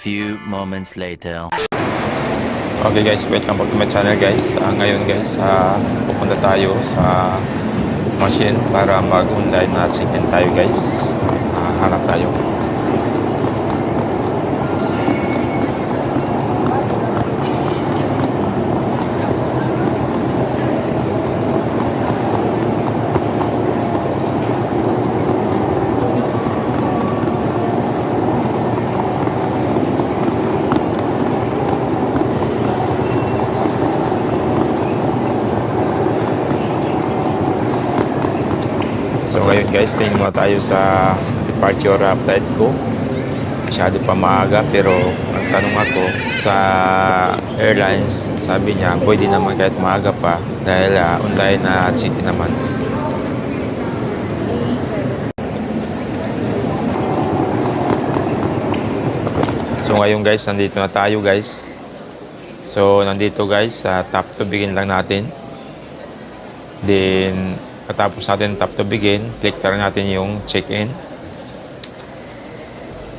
few moments later. Okay guys, welcome back to my channel guys. Ngayon guys, pupunta tayo sa machine para mag-online na check-in tayo guys. Hanap tayo. So ngayon guys, tingin muna tayo sa departure flight ko. Masyado pa maaga pero nagtanong ako sa airlines. Sabi niya pwede naman kahit maaga pa dahil online na check-in naman. So ngayon guys, nandito na tayo guys. So nandito guys, tap to begin lang natin. Then katapos natin tap to begin, click lang natin yung check-in.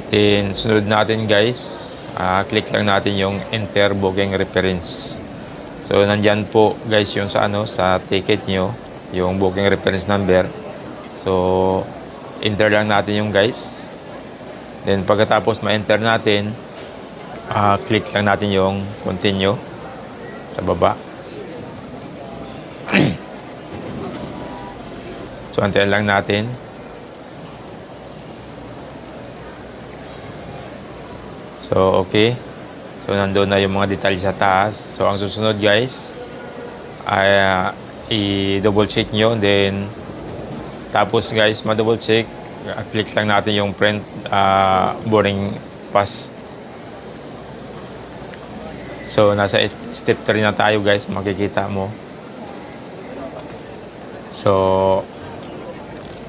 Then sunod natin guys, click lang natin yung enter booking reference. So nandyan po guys yung sa sa ticket nyo, yung booking reference number. So enter lang natin yung guys. Then pagkatapos ma-enter natin, click lang natin yung continue sa baba. So, antayin lang natin. So, okay. So, nandun na yung mga detalye sa taas. So, ang susunod guys, ay i-double check nyo. Then, tapos guys, ma-double check. Click lang natin yung print boarding pass. So, nasa step 3 na tayo guys. Makikita mo. So,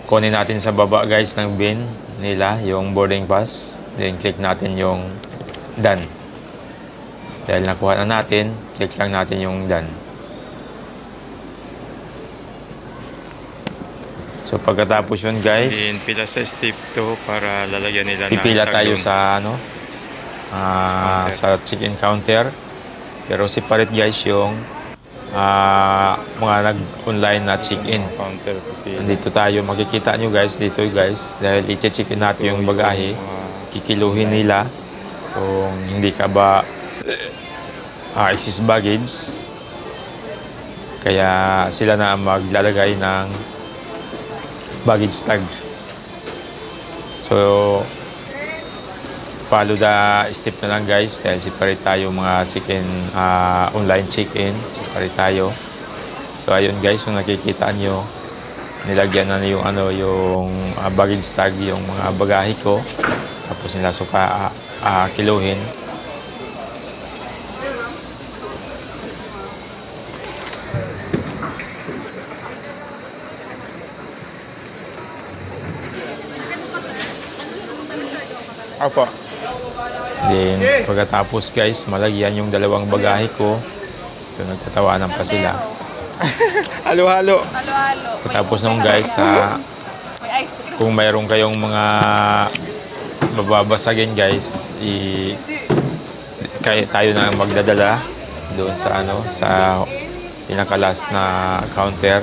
kunin natin sa baba guys ng bin nila yung boarding pass, then click natin yung done. Dahil nakuha na natin, click lang natin yung done. So pagkatapos yun guys, din pila sa step 2 para lalagyan nila pipila tayo sa sa check-in counter, pero separate guys yung mga nag-online na check-in. Counter. Nandito tayo, makikita nyo guys, dito guys, dahil i-check-in natin yung bagahe, kikiluhin nila kung hindi ka ba excess baggage, kaya sila na maglalagay ng baggage tag. So follow the step na lang guys, dahil separate tayo mga check-in, online check-in, separate tayo. So ayun guys, kung nakikita nyo, nilagyan na yung yung baggage tag yung mga bagahe ko, tapos nila suka kiluhin. Apa? Then pagkatapos guys, malagyan yung dalawang bagahe ko. Ito, nagtatawanan pa sila. Halo-halo. Halo-halo. Tapos nung guys, May ice cream. kung mayroon kayong mga mababasagin guys, tayo na magdadala doon sa sa pinaka-last na counter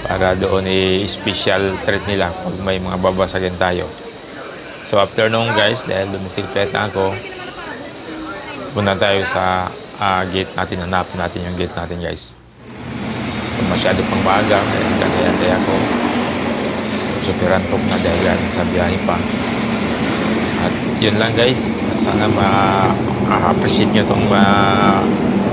para doon i-special treat nila pag may mga babasagin tayo. So after nung guys, dahil domestic flight na ako, punta tayo sa gate natin, hanap natin yung gate natin guys. So, masyado pang maaga, kaya ako. Super antok na dahil sa biyahe pa. At yun lang guys, sana ma-appreciate nyo itong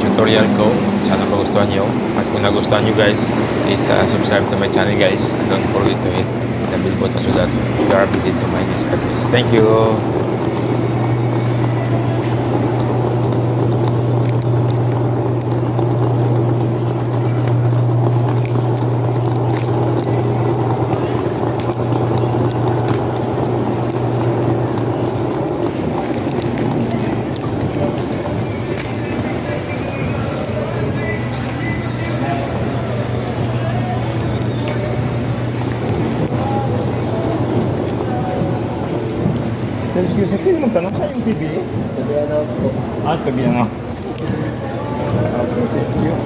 tutorial ko. Sana magustuhan nyo. At kung nagustuhan nyo guys, please subscribe to my channel guys. And don't forget to hit the bell button so that you are updated to my next videos. Thank you! Excuse me, pwede magtanong sa yung PBA? To be announced po. To be announced. Okay, thank you.